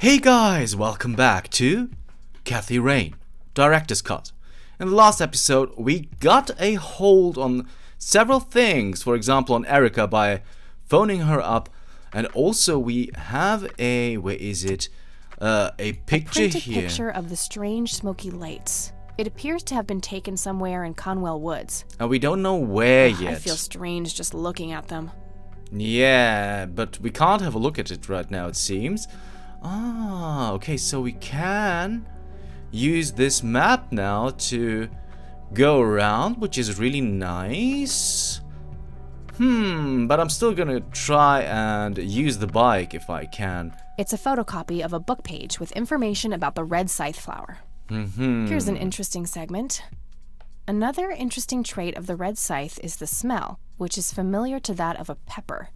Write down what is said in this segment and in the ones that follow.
Hey guys, welcome back to Kathy Rain, Director's Cut. In the last episode, we got a hold on several things, for example on Erica by phoning her up, and also we have a, a picture printed here. Picture of the strange smoky lights. It appears to have been taken somewhere in Conwell Woods. And we don't know where yet. I feel strange just looking at them. Yeah, but we can't have a look at it right now, it seems. Okay, so we can use this map now to go around, which is really nice. But I'm still gonna try and use the bike if I can. It's a photocopy of a book page with information about the red scythe flower. Here's an interesting segment. Another interesting trait of the red scythe is the smell, which is familiar to that of a pepper.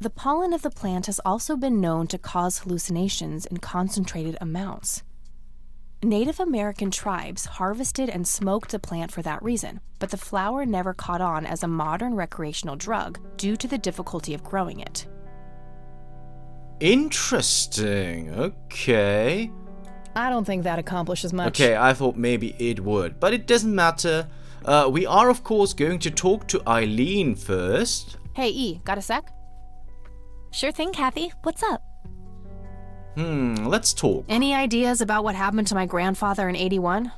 The pollen of the plant has also been known to cause hallucinations in concentrated amounts. Native American tribes harvested and smoked the plant for that reason, but the flower never caught on as a modern recreational drug due to the difficulty of growing it. Interesting, okay. I don't think that accomplishes much. Okay, I thought maybe it would, but it doesn't matter. We are, of course, going to talk to Eileen first. Hey, E, got a sec? Sure thing, Kathy. What's up? Let's talk. Any ideas about what happened to my grandfather in 81?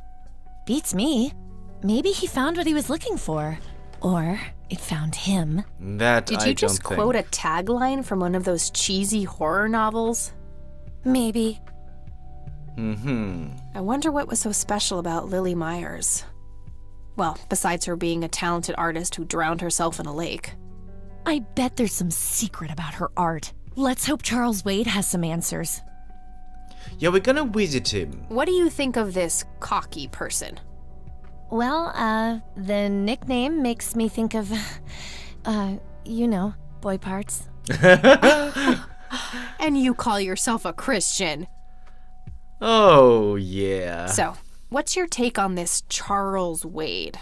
Beats me. Maybe he found what he was looking for. Or it found him. Did you just quote a tagline from one of those cheesy horror novels? Maybe. I wonder what was so special about Lily Myers. Well, besides her being a talented artist who drowned herself in a lake. I bet there's some secret about her art. Let's hope Charles Wade has some answers. Yeah, we're gonna visit him. What do you think of this cocky person? Well, the nickname makes me think of, boy parts. And you call yourself a Christian. Oh, yeah. So, what's your take on this Charles Wade?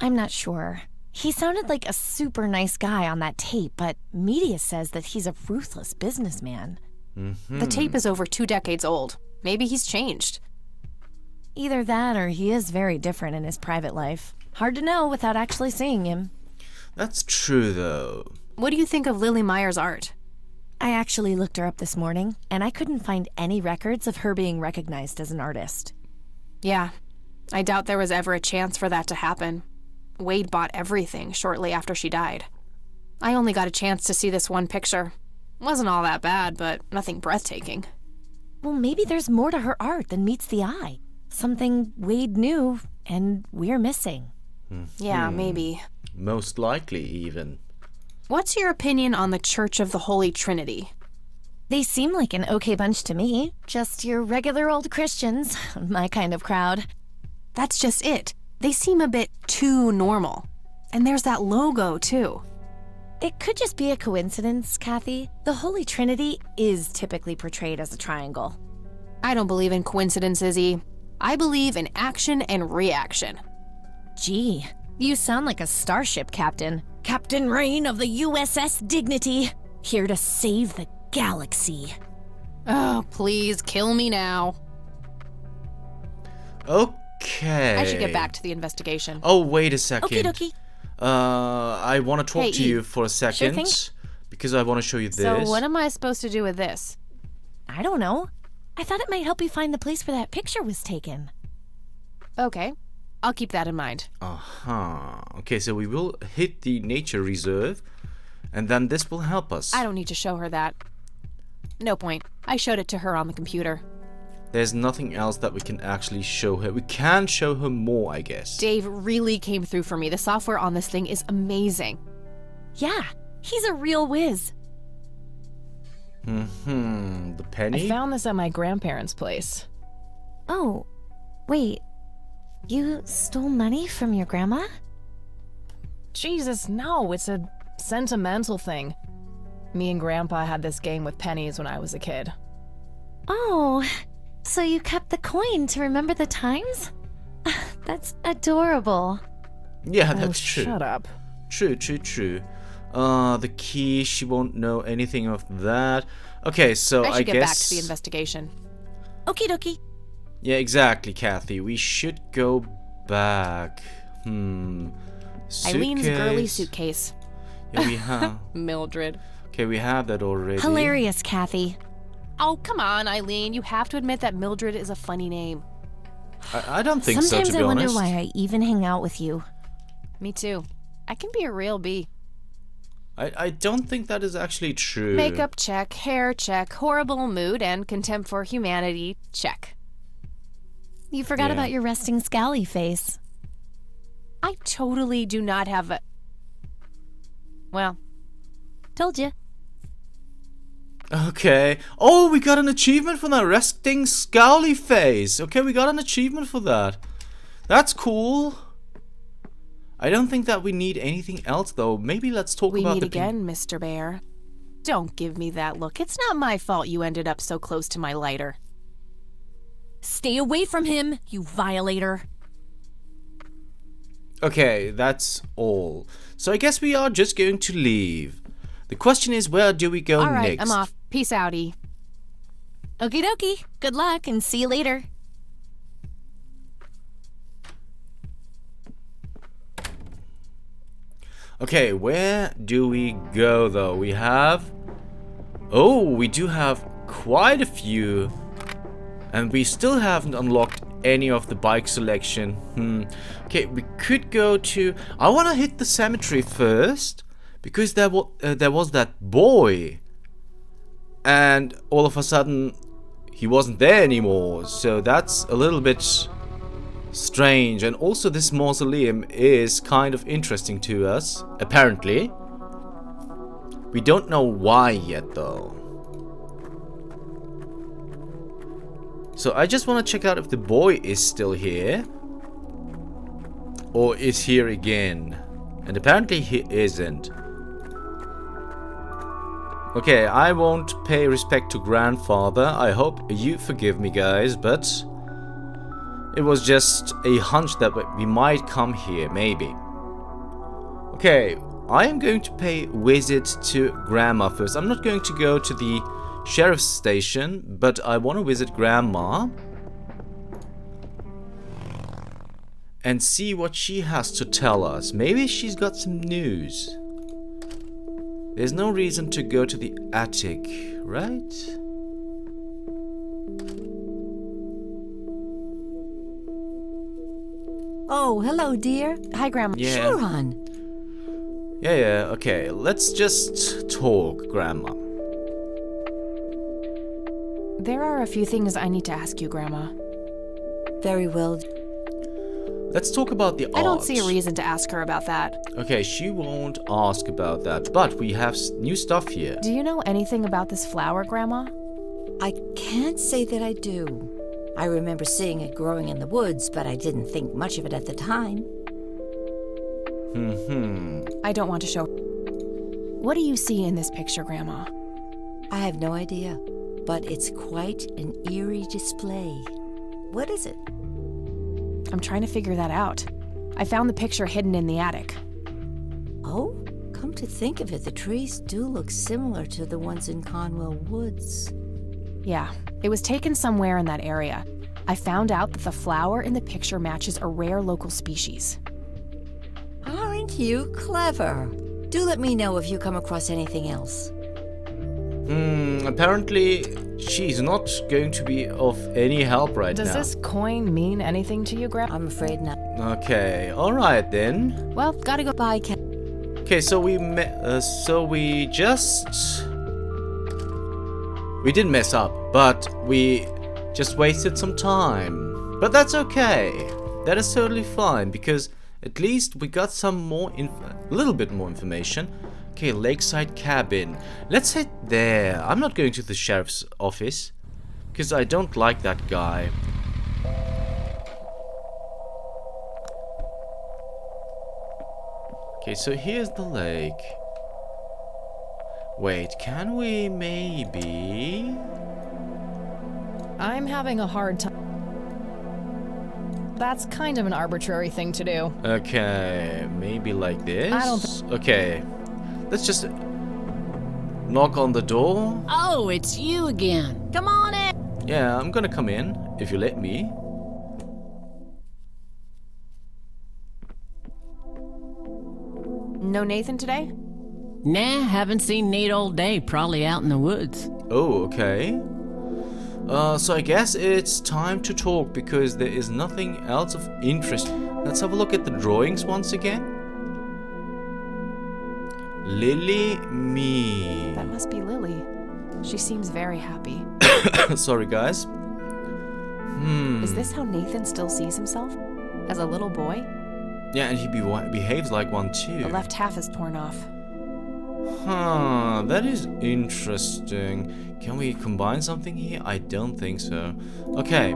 I'm not sure. He sounded like a super nice guy on that tape, but media says that he's a ruthless businessman. The tape is over 2 decades old. Maybe he's changed. Either that or he is very different in his private life. Hard to know without actually seeing him. That's true, though. What do you think of Lily Myers' art? I actually looked her up this morning, and I couldn't find any records of her being recognized as an artist. Yeah, I doubt there was ever a chance for that to happen. Wade bought everything shortly after she died. I only got a chance to see this one picture. Wasn't all that bad, but nothing breathtaking. Well, maybe there's more to her art than meets the eye. Something Wade knew, and we're missing. Yeah, maybe. Most likely, even. What's your opinion on the Church of the Holy Trinity? They seem like an okay bunch to me. Just your regular old Christians, my kind of crowd. That's just it. They seem a bit too normal. And there's that logo, too. It could just be a coincidence, Kathy. The Holy Trinity is typically portrayed as a triangle. I don't believe in coincidences, E. I believe in action and reaction. Gee, you sound like a starship captain. Captain Rain of the USS Dignity, here to save the galaxy. Oh, please kill me now. Okay. I should get back to the investigation. Oh, wait a second. Okie dokie. I want to talk to you for a second. thing. Because I want to show you this. So what am I supposed to do with this? I don't know. I thought it might help you find the place where that picture was taken. Okay, I'll keep that in mind. Okay, so we will hit the nature reserve, and then this will help us. I don't need to show her that. No point. I showed it to her on the computer. There's nothing else that we can actually show her. We can show her more, I guess. Dave really came through for me. The software on this thing is amazing. Yeah, he's a real whiz. The penny? I found this at my grandparents' place. Oh, wait. You stole money from your grandma? Jesus, no, it's a sentimental thing. Me and Grandpa had this game with pennies when I was a kid. Oh, so you kept the coin to remember the times? That's adorable. Yeah, that's true. Shut up. True. The key, she won't know anything of that. Okay, so I should get guess... back to the investigation. Okie dokie. Yeah, exactly, Kathy. We should go back. Eileen's girly suitcase. Yeah, we have... Mildred. Okay, we have that already. Hilarious, Kathy. Oh, come on, Eileen. You have to admit that Mildred is a funny name. I don't think Sometimes so, to be honest. I wonder why I even hang out with you. Me too. I can be a real bee. I don't think that is actually true. Makeup check, hair check, horrible mood, and contempt for humanity check. You forgot about your resting scally face. I totally do not have a... Well, Told you. Okay. Oh, we got an achievement for that resting scowly face. Okay, we got an achievement for that. That's cool. I don't think that we need anything else, though. Maybe let's talk about we the... meet again, Mr. Bear. Don't give me that look. It's not my fault you ended up so close to my lighter. Stay away from him, you violator. Okay, that's all. So I guess we are just going to leave. The question is, where do we go All right, next? I'm off. Peace outie. Okie dokie. Good luck and see you later. Okay, where do we go, though? We have... Oh, we do have quite a few. And we still haven't unlocked any of the bike selection. Okay, we could go to... I want to hit the cemetery first. Because there was that boy. And all of a sudden, he wasn't there anymore. So that's a little bit strange. And also this mausoleum is kind of interesting to us, apparently. We don't know why yet, though. So I just want to check out if the boy is still here. Or is here again. And apparently he isn't. Okay, I won't pay respect to grandfather. I hope you forgive me, guys, but it was just a hunch that we might come here, maybe. Okay, I am going to pay visit to Grandma first. I'm not going to go to the sheriff's station, but I want to visit Grandma and see what she has to tell us. Maybe she's got some news. There's no reason to go to the attic, right? Oh, hello, dear. Hi, Grandma. Yeah. Sure on. Yeah, okay. Let's just talk, Grandma. There are a few things I need to ask you, Grandma. Very well. Let's talk about the art. I don't see a reason to ask her about that. Okay, she won't ask about that, but we have new stuff here. Do you know anything about this flower, Grandma? I can't say that I do. I remember seeing it growing in the woods, but I didn't think much of it at the time. I don't want to show. What do you see in this picture, Grandma? I have no idea, but it's quite an eerie display. What is it? I'm trying to figure that out. I found the picture hidden in the attic. Oh, come to think of it, the trees do look similar to the ones in Conwell Woods. Yeah, it was taken somewhere in that area. I found out that the flower in the picture matches a rare local species. Aren't you clever? Do let me know if you come across anything else. Apparently she's not going to be of any help right now. Does this coin mean anything to you, Grandma? I'm afraid not. Okay, alright then. Well, gotta go. Bye, Cat. Okay, so we didn't mess up, but we just wasted some time. But that's okay. That is totally fine, because at least we got some more a little bit more information. Okay, Lakeside Cabin. Let's head there. I'm not going to the sheriff's office, because I don't like that guy. Okay, so here's the lake. Wait, can we maybe... I'm having a hard time. That's kind of an arbitrary thing to do. Okay, maybe like this? I don't Okay, let's just... knock on the door. Oh, it's you again. Come on in. Yeah, I'm gonna come in, if you let me. No Nathan today? Nah, haven't seen Nate all day. Probably out in the woods. Oh, okay. So I guess it's time to talk because there is nothing else of interest. Let's have a look at the drawings once again. Lily me. That must be Lily. She seems very happy. Sorry, guys. Is this how Nathan still sees himself? As a little boy? Yeah, and he behaves like one too. The left half is torn off. Huh, that is interesting. Can we combine something here? I don't think so. Okay.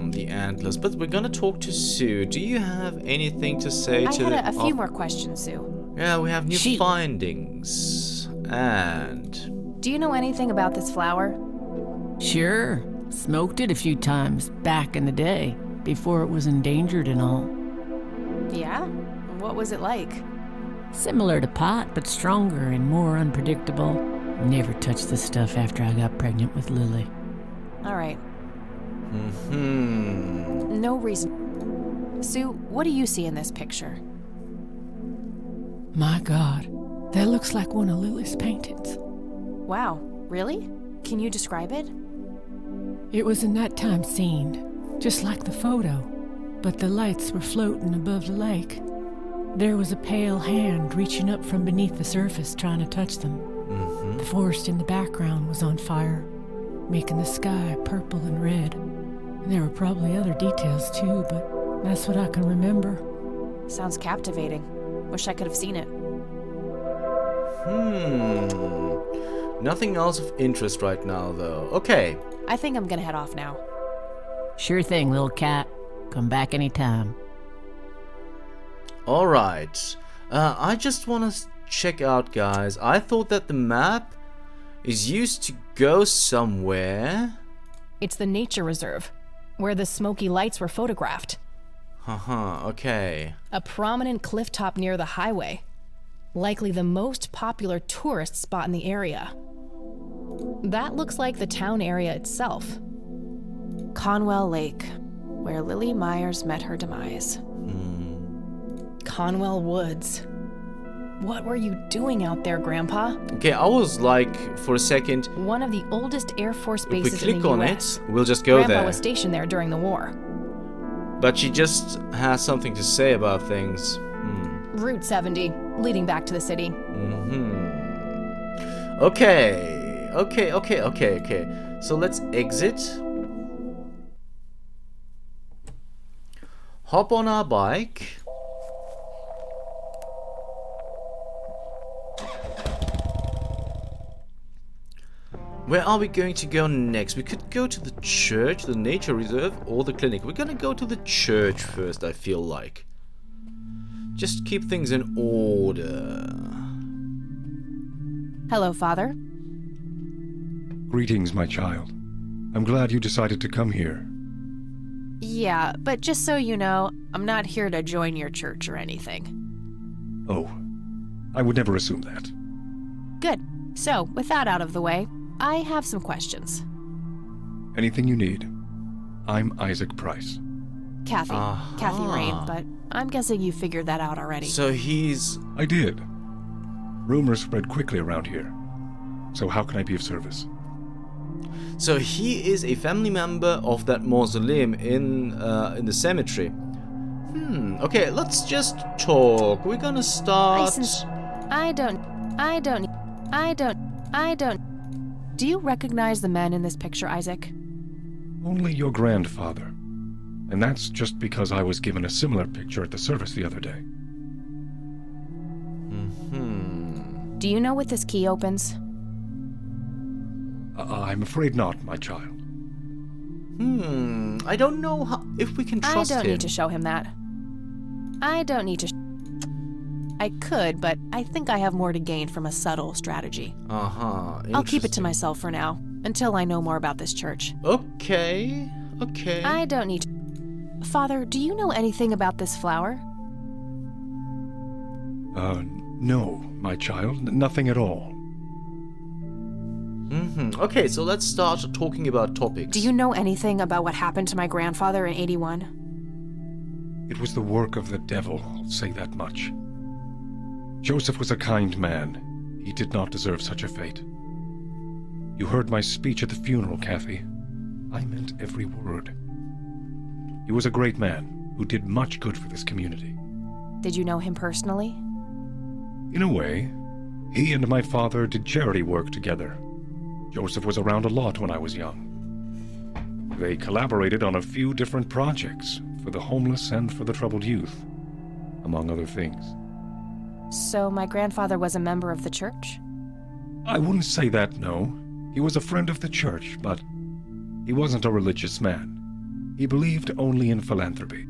The antlers. But we're gonna talk to Sue. Do you have anything to say to I had a few more questions, Sue. Yeah, we have new findings. And... Do you know anything about this flower? Sure. Smoked it a few times back in the day, before it was endangered and all. Yeah? What was it like? Similar to pot, but stronger and more unpredictable. Never touched the stuff after I got pregnant with Lily. All right. No reason. Sue, what do you see in this picture? My God, that looks like one of Lily's paintings. Wow, really? Can you describe it? It was a nighttime scene, just like the photo, but the lights were floating above the lake. There was a pale hand reaching up from beneath the surface trying to touch them. The forest in the background was on fire, making the sky purple and red. And there were probably other details too, but that's what I can remember. Sounds captivating. Wish I could have seen it. Nothing else of interest right now, though. Okay. I think I'm gonna head off now. Sure thing, little cat. Come back anytime. Alright. I just want to check out, guys. I thought that the map is used to go somewhere. It's the nature reserve, where the smoky lights were photographed. Okay. A prominent cliff top near the highway. Likely the most popular tourist spot in the area. That looks like the town area itself. Conwell Lake, where Lily Myers met her demise. Conwell Woods. What were you doing out there, Grandpa? Okay, I was like, for a second, One of the oldest Air Force if we bases in click the on US. it, we'll just go Grandpa there. was stationed there during the war. But she just has something to say about things. Route 70, leading back to the city. Okay. So let's exit. Hop on our bike. Where are we going to go next? We could go to the church, the nature reserve, or the clinic. We're gonna go to the church first, I feel like. Just keep things in order. Hello, Father. Greetings, my child. I'm glad you decided to come here. Yeah, but just so you know, I'm not here to join your church or anything. Oh, I would never assume that. Good. So, with that out of the way, I have some questions. Anything you need. I'm Isaac Price. Kathy. Kathy Rain, but I'm guessing you figured that out already. So he's... I did. Rumors spread quickly around here. So how can I be of service? So he is a family member of that mausoleum in the cemetery. Okay, let's just talk. We're gonna start... Do you recognize the men in this picture, Isaac? Only your grandfather. And that's just because I was given a similar picture at the service the other day. Do you know what this key opens? I'm afraid not, my child. I don't know if we can trust him. I don't need to show him that. I could, but I think I have more to gain from a subtle strategy. I'll keep it to myself for now, until I know more about this church. Okay. I don't need to... Father, do you know anything about this flower? No, my child, nothing at all. Okay, so let's start talking about topics. Do you know anything about what happened to my grandfather in 81? It was the work of the devil, I'll say that much. Joseph was a kind man. He did not deserve such a fate. You heard my speech at the funeral, Kathy. I meant every word. He was a great man who did much good for this community. Did you know him personally? In a way, he and my father did charity work together. Joseph was around a lot when I was young. They collaborated on a few different projects for the homeless and for the troubled youth, among other things. So my grandfather was a member of the church? I wouldn't say that, no. He was a friend of the church, but he wasn't a religious man. He believed only in philanthropy.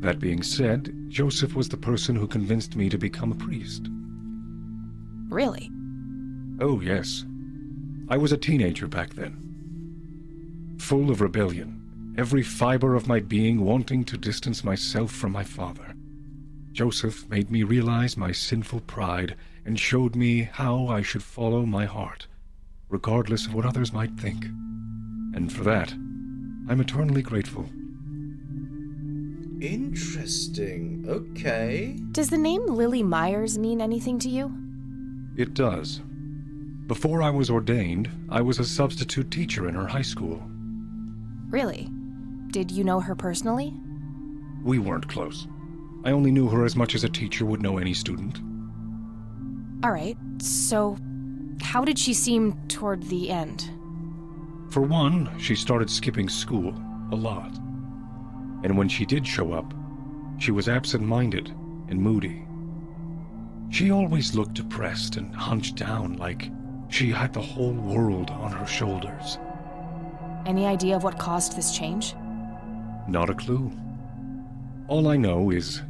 That being said, Joseph was the person who convinced me to become a priest. Really? Oh, yes. I was a teenager back then. Full of rebellion, every fiber of my being wanting to distance myself from my father. Joseph made me realize my sinful pride and showed me how I should follow my heart, regardless of what others might think. And for that, I'm eternally grateful. Interesting. Okay. Does the name Lily Myers mean anything to you? It does. Before I was ordained, I was a substitute teacher in her high school. Really? Did you know her personally? We weren't close. I only knew her as much as a teacher would know any student. All right, so how did she seem toward the end? For one, she started skipping school a lot. And when she did show up, she was absent-minded and moody. She always looked depressed and hunched down like she had the whole world on her shoulders. Any idea of what caused this change? Not a clue. All I know is,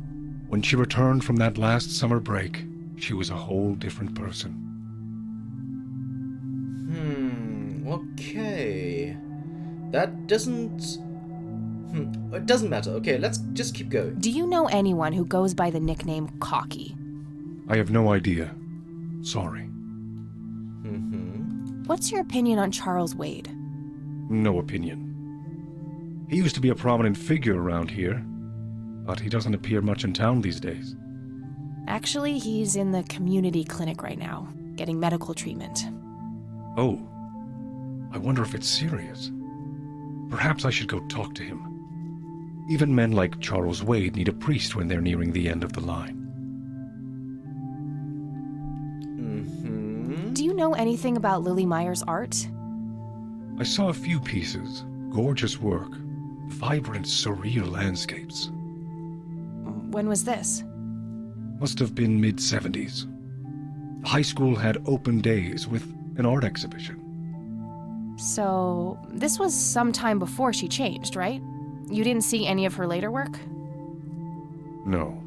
when she returned from that last summer break, she was a whole different person. Okay. That doesn't... It doesn't matter. Okay, let's just keep going. Do you know anyone who goes by the nickname Cocky? I have no idea. Sorry. What's your opinion on Charles Wade? No opinion. He used to be a prominent figure around here, but he doesn't appear much in town these days. Actually, he's in the community clinic right now, getting medical treatment. Oh. I wonder if it's serious. Perhaps I should go talk to him. Even men like Charles Wade need a priest when they're nearing the end of the line. Do you know anything about Lily Myers' art? I saw a few pieces. Gorgeous work. Vibrant, surreal landscapes. When was this? Must have been mid-70s. The high school had open days with an art exhibition. So, this was some time before she changed, right? You didn't see any of her later work? No.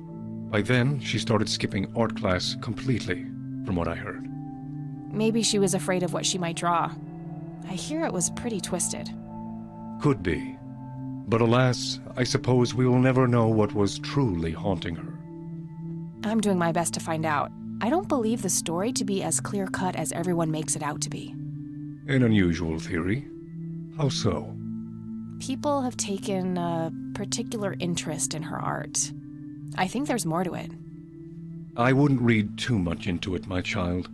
By then, she started skipping art class completely, from what I heard. Maybe she was afraid of what she might draw. I hear it was pretty twisted. Could be. But alas, I suppose we will never know what was truly haunting her. I'm doing my best to find out. I don't believe the story to be as clear-cut as everyone makes it out to be. An unusual theory. How so? People have taken a particular interest in her art. I think there's more to it. I wouldn't read too much into it, my child.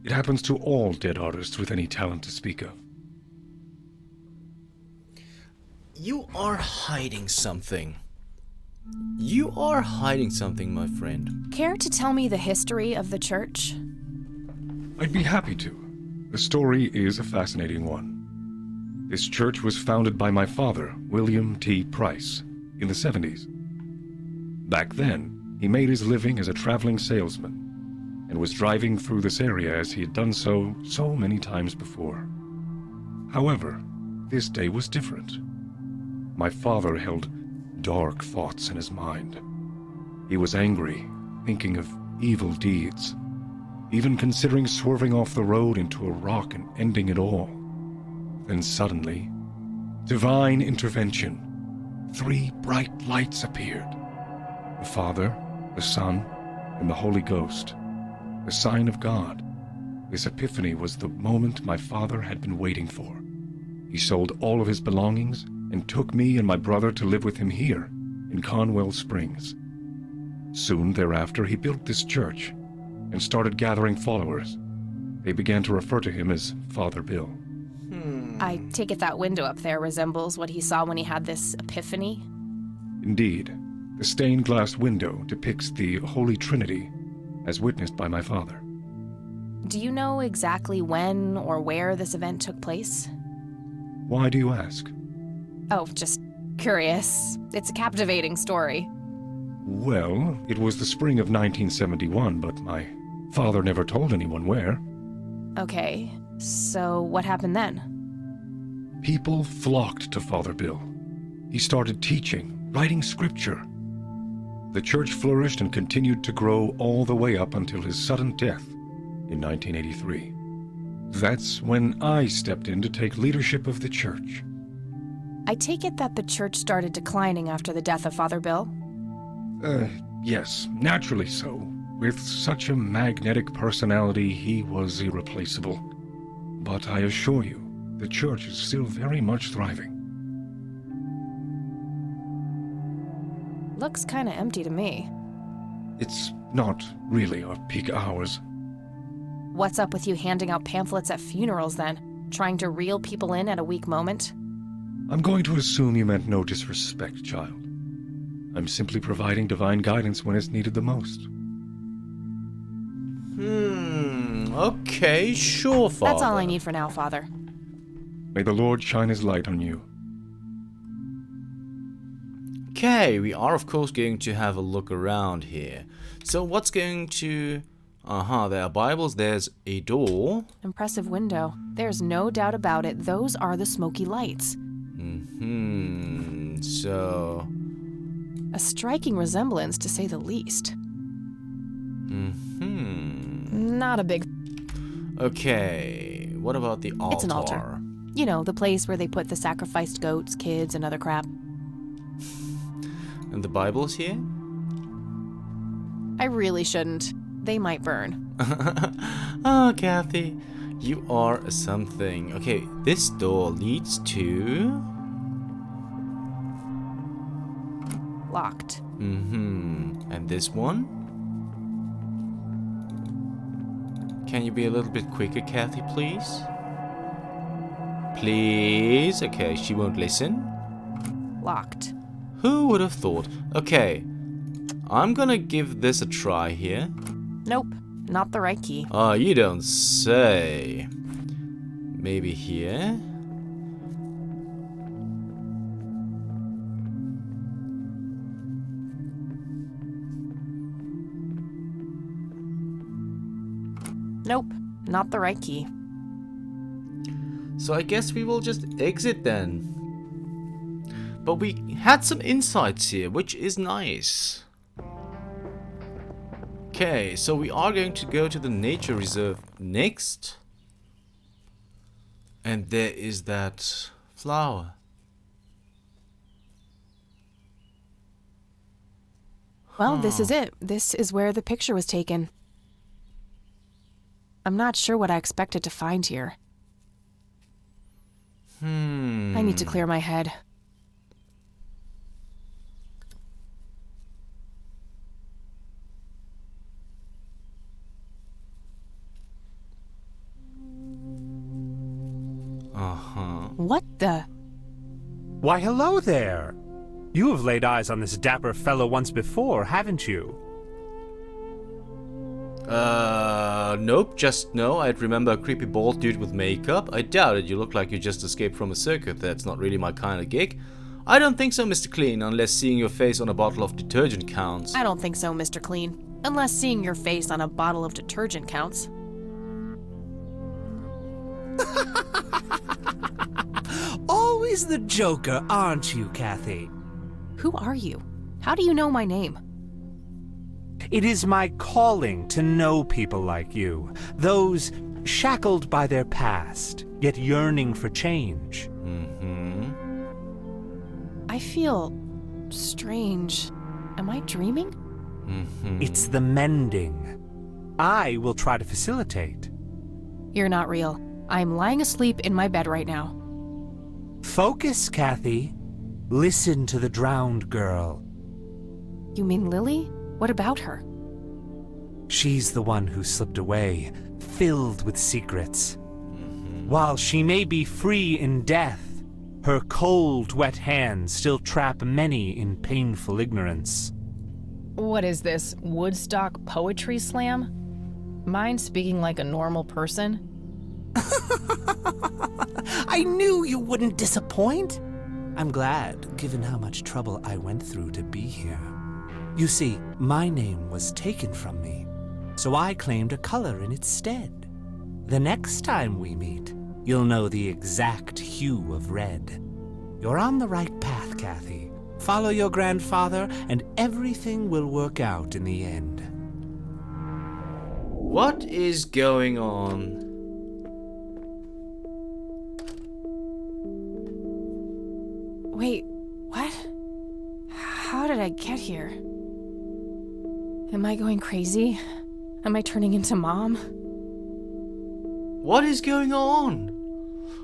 It happens to all dead artists with any talent to speak of. You are hiding something. You are hiding something, my friend. Care to tell me the history of the church? I'd be happy to. The story is a fascinating one. This church was founded by my father, William T. Price, in the 70s. Back then, he made his living as a traveling salesman and was driving through this area as he had done so many times before. However, this day was different. My father held dark thoughts in his mind. He was angry, thinking of evil deeds, even considering swerving off the road into a rock and ending it all. Then suddenly, divine intervention. 3 bright lights appeared. The Father, the Son, and the Holy Ghost, the sign of God. This epiphany was the moment my father had been waiting for. He sold all of his belongings and took me and my brother to live with him here in Conwell Springs. Soon thereafter, he built this church and started gathering followers. They began to refer to him as Father Bill. I take it that window up there resembles what he saw when he had this epiphany? Indeed, the stained glass window depicts the Holy Trinity as witnessed by my father. Do you know exactly when or where this event took place? Why do you ask? Oh, just curious. It's a captivating story. Well, it was the spring of 1971, but my father never told anyone where. Okay, so what happened then? People flocked to Father Bill. He started teaching, writing scripture. The church flourished and continued to grow all the way up until his sudden death in 1983. That's when I stepped in to take leadership of the church. I take it that the church started declining after the death of Father Bill? Yes, naturally so. With such a magnetic personality, he was irreplaceable. But I assure you, the church is still very much thriving. Looks kinda empty to me. It's not really our peak hours. What's up with you handing out pamphlets at funerals then? Trying to reel people in at a weak moment? I'm going to assume you meant no disrespect, child. I'm simply providing divine guidance when it's needed the most. Okay, sure, Father. That's all I need for now, Father. May the Lord shine his light on you. Okay, we are of course going to have a look around here. So what's going to... there are Bibles, there's a door. Impressive window. There's no doubt about it. Those are the smoky lights. So... A striking resemblance, to say the least. Not a big... Okay, what about the altar? It's an altar. You know, the place where they put the sacrificed goats, kids, and other crap. And the Bible's here? I really shouldn't. They might burn. Oh, Kathy, you are something. Okay, this door leads to... Locked. And this one? Can you be a little bit quicker, Kathy, please? Please? Okay, she won't listen. Locked. Who would have thought? Okay, I'm gonna give this a try here. Nope, not the right key. Oh, you don't say. Maybe here? Nope, not the right key. So I guess we will just exit then. But we had some insights here, which is nice. Okay, so we are going to go to the nature reserve next. And there is that flower. Well, this is it. This is where the picture was taken. I'm not sure what I expected to find here. I need to clear my head. What the? Why, hello there! You have laid eyes on this dapper fellow once before, haven't you? Nope, just no. I'd remember a creepy bald dude with makeup. I doubt it. You look like you just escaped from a circuit. That's not really my kind of gig. I don't think so, Mr. Clean, unless seeing your face on a bottle of detergent counts. I don't think so, Mr. Clean. Unless seeing your face on a bottle of detergent counts. Always the joker, aren't you, Kathy? Who are you? How do you know my name? It is my calling to know people like you, those shackled by their past, yet yearning for change. I feel strange. Am I dreaming? It's the mending. I will try to facilitate. You're not real. I'm lying asleep in my bed right now. Focus, Kathy. Listen to the drowned girl. You mean Lily? What about her? She's the one who slipped away, filled with secrets. While she may be free in death, her cold, wet hands still trap many in painful ignorance. What is this, Woodstock Poetry Slam? Mind speaking like a normal person? I knew you wouldn't disappoint. I'm glad, given how much trouble I went through to be here. You see, my name was taken from me, so I claimed a color in its stead. The next time we meet, you'll know the exact hue of red. You're on the right path, Kathy. Follow your grandfather, and everything will work out in the end. What is going on? Wait, what? How did I get here? Am I going crazy? Am I turning into Mom? What is going on?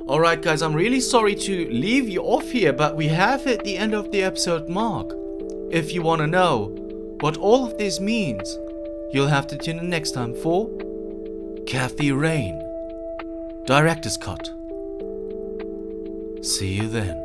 Alright guys, I'm really sorry to leave you off here, but we have hit the end of the episode mark. If you want to know what all of this means, you'll have to tune in next time for Kathy Rain, Director's Cut. See you then.